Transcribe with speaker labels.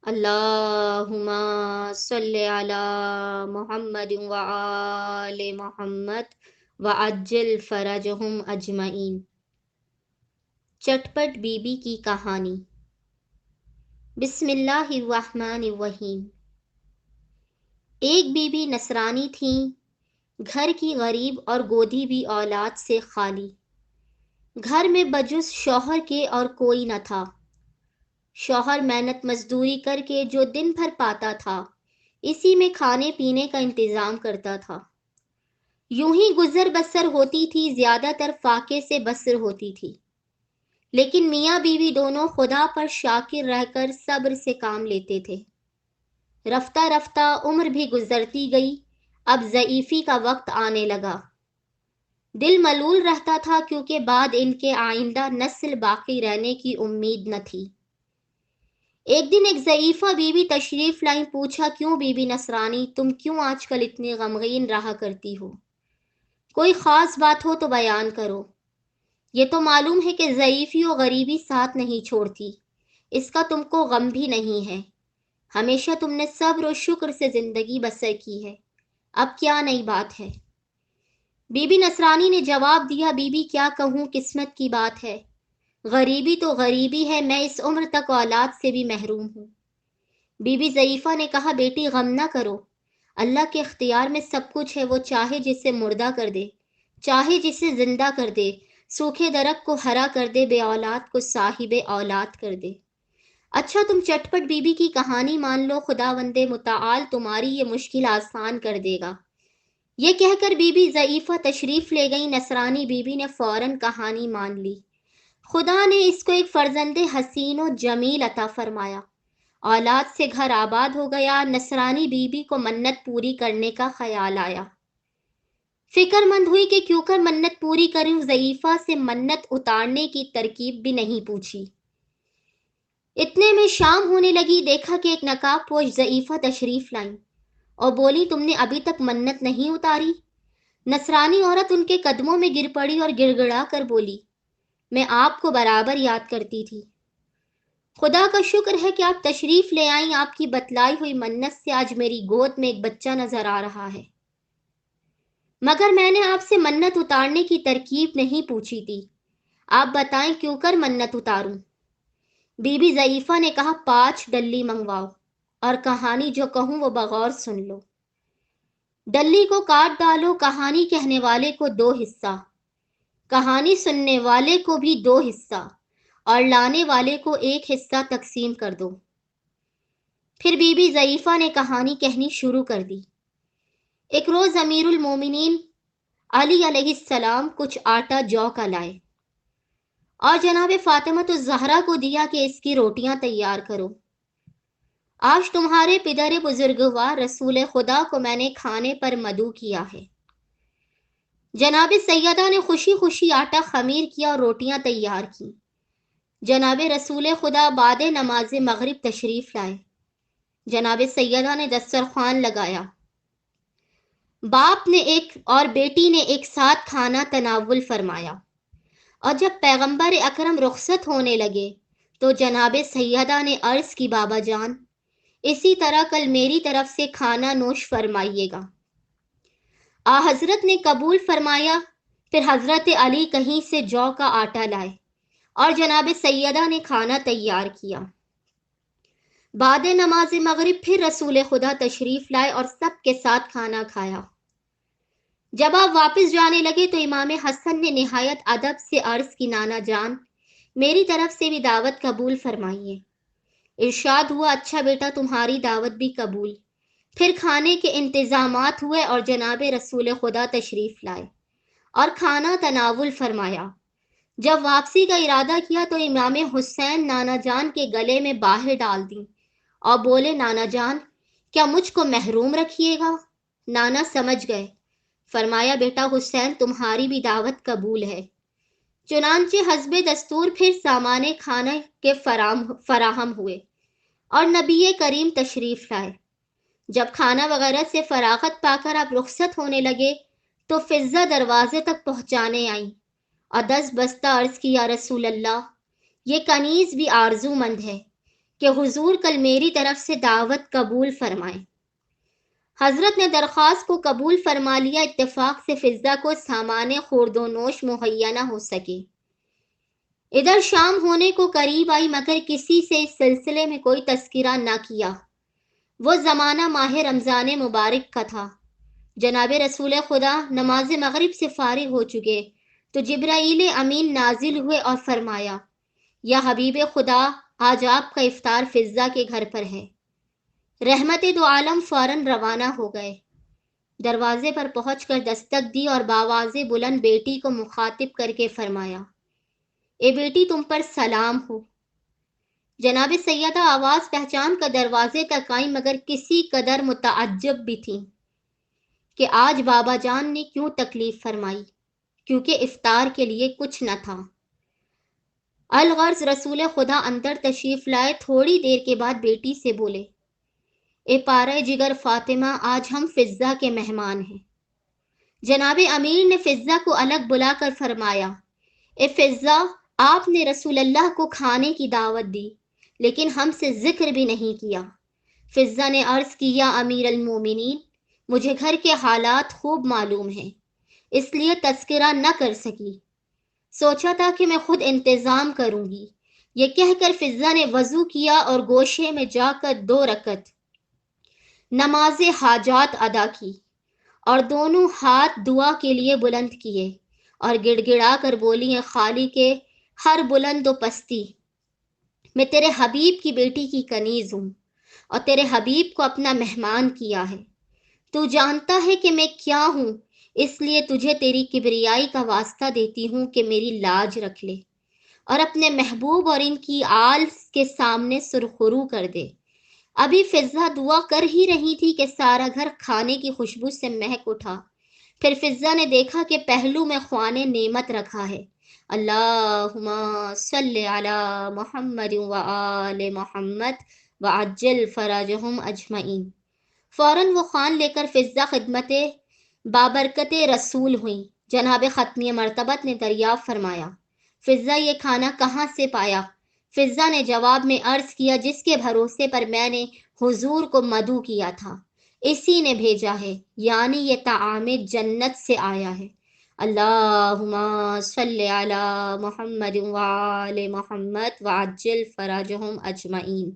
Speaker 1: اللہم صلی علی محمد وآل محمد وعجل فرجہم اجمعین۔ چٹپٹ بی بی کی کہانی۔ بسم اللہ الرحمن الرحیم۔ ایک بی بی نصرانی تھیں، گھر کی غریب اور گودی بھی اولاد سے خالی۔ گھر میں بجز شوہر کے اور کوئی نہ تھا۔ شوہر محنت مزدوری کر کے جو دن بھر پاتا تھا، اسی میں کھانے پینے کا انتظام کرتا تھا۔ یوں ہی گزر بسر ہوتی تھی، زیادہ تر فاقے سے بسر ہوتی تھی۔ لیکن میاں بیوی دونوں خدا پر شاکر رہ کر صبر سے کام لیتے تھے۔ رفتہ رفتہ عمر بھی گزرتی گئی، اب ضعیفی کا وقت آنے لگا۔ دل ملول رہتا تھا کیونکہ بعد ان کے آئندہ نسل باقی رہنے کی امید نہ تھی۔ ایک دن ایک ضعیفہ بی بی تشریف لائیں، پوچھا، کیوں بی بی نصرانی، تم کیوں آج کل اتنی غمگین رہا کرتی ہو؟ کوئی خاص بات ہو تو بیان کرو۔ یہ تو معلوم ہے کہ ضعیفی و غریبی ساتھ نہیں چھوڑتی، اس کا تم کو غم بھی نہیں ہے۔ ہمیشہ تم نے صبر و شکر سے زندگی بسر کی ہے، اب کیا نئی بات ہے؟ بی بی نصرانی نے جواب دیا، بی بی کیا کہوں، قسمت کی بات ہے۔ غریبی تو غریبی ہے، میں اس عمر تک اولاد سے بھی محروم ہوں۔ بی بی ضعیفہ نے کہا، بیٹی غم نہ کرو، اللہ کے اختیار میں سب کچھ ہے، وہ چاہے جسے مردہ کر دے، چاہے جسے زندہ کر دے، سوکھے درخت کو ہرا کر دے، بے اولاد کو صاحب اولاد کر دے۔ اچھا تم چٹپٹ بی بی کی کہانی مان لو، خداوند متعال تمہاری یہ مشکل آسان کر دے گا۔ یہ کہہ کر بی بی ضعیفہ تشریف لے گئی۔ نصرانی بی بی نے فوراً کہانی مان لی۔ خدا نے اس کو ایک فرزند حسین و جمیل عطا فرمایا، اولاد سے گھر آباد ہو گیا۔ نصرانی بی بی کو منت پوری کرنے کا خیال آیا۔ فکر مند ہوئی کہ کیوں کر منت پوری کروں، ضعیفہ سے منت اتارنے کی ترکیب بھی نہیں پوچھی۔ اتنے میں شام ہونے لگی، دیکھا کہ ایک نقاب پوش ضعیفہ تشریف لائیں اور بولی، تم نے ابھی تک منت نہیں اتاری؟ نصرانی عورت ان کے قدموں میں گر پڑی اور گڑ گڑا کر بولی، میں آپ کو برابر یاد کرتی تھی۔ خدا کا شکر ہے کہ آپ تشریف لے آئیں، آپ کی بتلائی ہوئی منت سے آج میری گود میں ایک بچہ نظر آ رہا ہے۔ مگر میں نے آپ سے منت اتارنے کی ترکیب نہیں پوچھی تھی، آپ بتائیں کیوں کر منت اتاروں؟ بی بی ضعیفہ نے کہا، 5 ڈلی منگواؤ اور کہانی جو کہوں وہ بغور سن لو۔ ڈلی کو کاٹ ڈالو، کہانی کہنے والے کو 2 حصہ، کہانی سننے والے کو بھی 2 حصہ، اور لانے والے کو 1 حصہ تقسیم کر دو۔ پھر بی بی ضعیفہ نے کہانی کہنی شروع کر دی۔ ایک روز امیر المومنین علی علیہ السلام کچھ آٹا جو کا لائے اور جناب فاطمۃ الزہرا کو دیا کہ اس کی روٹیاں تیار کرو۔ آج تمہارے پدر بزرگوار رسول خدا کو میں نے کھانے پر مدعو کیا ہے۔ جناب سیدہ نے خوشی خوشی آٹا خمیر کیا اور روٹیاں تیار کی۔ جناب رسول خدا بعد نماز مغرب تشریف لائے۔ جناب سیدہ نے دسترخوان لگایا۔ باپ نے ایک اور بیٹی نے ایک ساتھ کھانا تناول فرمایا، اور جب پیغمبر اکرم رخصت ہونے لگے تو جناب سیدہ نے عرض کی، بابا جان، اسی طرح کل میری طرف سے کھانا نوش فرمائیے گا۔ حضرت نے قبول فرمایا۔ پھر حضرت علی کہیں سے جو کا آٹا لائے اور جناب سیدہ نے کھانا تیار کیا۔ بعد نماز مغرب پھر رسول خدا تشریف لائے اور سب کے ساتھ کھانا کھایا۔ جب آپ واپس جانے لگے تو امام حسن نے نہایت ادب سے عرض کی، نانا جان، میری طرف سے بھی دعوت قبول فرمائیے۔ ارشاد ہوا، اچھا بیٹا، تمہاری دعوت بھی قبول۔ پھر کھانے کے انتظامات ہوئے اور جناب رسول خدا تشریف لائے اور کھانا تناول فرمایا۔ جب واپسی کا ارادہ کیا تو امام حسین نانا جان کے گلے میں باہیں ڈال دیں اور بولے، نانا جان، کیا مجھ کو محروم رکھیے گا؟ نانا سمجھ گئے۔ فرمایا، بیٹا حسین، تمہاری بھی دعوت قبول ہے۔ چنانچہ حسب دستور پھر سامان کھانے کے فراہم ہوئے اور نبی کریم تشریف لائے۔ جب کھانا وغیرہ سے فراغت پا کر آپ رخصت ہونے لگے تو فضہ دروازے تک پہنچانے آئیں اور 10 بستہ عرض کی، یا رسول اللہ، یہ کنیز بھی آرزو مند ہے کہ حضور کل میری طرف سے دعوت قبول فرمائیں۔ حضرت نے درخواست کو قبول فرما لیا۔ اتفاق سے فضہ کو سامان خورد و نوش مہیا نہ ہو سکے۔ ادھر شام ہونے کو قریب آئی مگر کسی سے اس سلسلے میں کوئی تذکرہ نہ کیا۔ وہ زمانہ ماہ رمضان مبارک کا تھا۔ جناب رسول خدا نماز مغرب سے فارغ ہو چکے تو جبرائیل امین نازل ہوئے اور فرمایا، یا حبیب خدا، آج آپ کا افطار فضہ کے گھر پر ہے۔ رحمت دو عالم فوراً روانہ ہو گئے۔ دروازے پر پہنچ کر دستک دی اور باواز بلند بیٹی کو مخاطب کر کے فرمایا، اے بیٹی، تم پر سلام ہو۔ جناب سیدہ آواز پہچان کر دروازے تک آئی مگر کسی قدر متعجب بھی تھیں کہ آج بابا جان نے کیوں تکلیف فرمائی، کیونکہ افطار کے لیے کچھ نہ تھا۔ الغرض رسول خدا اندر تشریف لائے، تھوڑی دیر کے بعد بیٹی سے بولے، اے پارہ جگر فاطمہ، آج ہم فضہ کے مہمان ہیں۔ جناب امیر نے فضہ کو الگ بلا کر فرمایا، اے فضہ، آپ نے رسول اللہ کو کھانے کی دعوت دی لیکن ہم سے ذکر بھی نہیں کیا۔ فضہ نے عرض کی، یا امیر المومنین، مجھے گھر کے حالات خوب معلوم ہیں، اس لیے تذکرہ نہ کر سکی۔ سوچا تھا کہ میں خود انتظام کروں گی۔ یہ کہہ کر فضہ نے وضو کیا اور گوشے میں جا کر 2 رکعت نماز حاجات ادا کی اور دونوں ہاتھ دعا کے لیے بلند کیے اور گڑ گڑا کر بولی، خالی کے ہر بلند و پستی، میں تیرے حبیب کی بیٹی کی کنیز ہوں اور تیرے حبیب کو اپنا مہمان کیا ہے۔ تو جانتا ہے کہ میں کیا ہوں، اس لیے تجھے تیری کبریائی کا واسطہ دیتی ہوں کہ میری لاج رکھ لے اور اپنے محبوب اور ان کی آل کے سامنے سرخرو کر دے۔ ابھی فضہ دعا کر ہی رہی تھی کہ سارا گھر کھانے کی خوشبو سے مہک اٹھا۔ پھر فضہ نے دیکھا کہ پہلو میں خوان نعمت رکھا ہے، اللہم صلی علی محمد وآل محمد وعجل فرجہم اجمعین۔ فوراً وہ خوان لے کر فضہ خدمت بابرکت رسول ہوئیں۔ جناب ختمی مرتبت نے دریافت فرمایا، فضہ یہ کھانا کہاں سے پایا؟ فضہ نے جواب میں عرض کیا، جس کے بھروسے پر میں نے حضور کو مدعو کیا تھا اسی نے بھیجا ہے، یعنی یہ طعام جنت سے آیا ہے۔ اللہم صلی علی محمد وآل محمد وعجل فرجہم اجمعین۔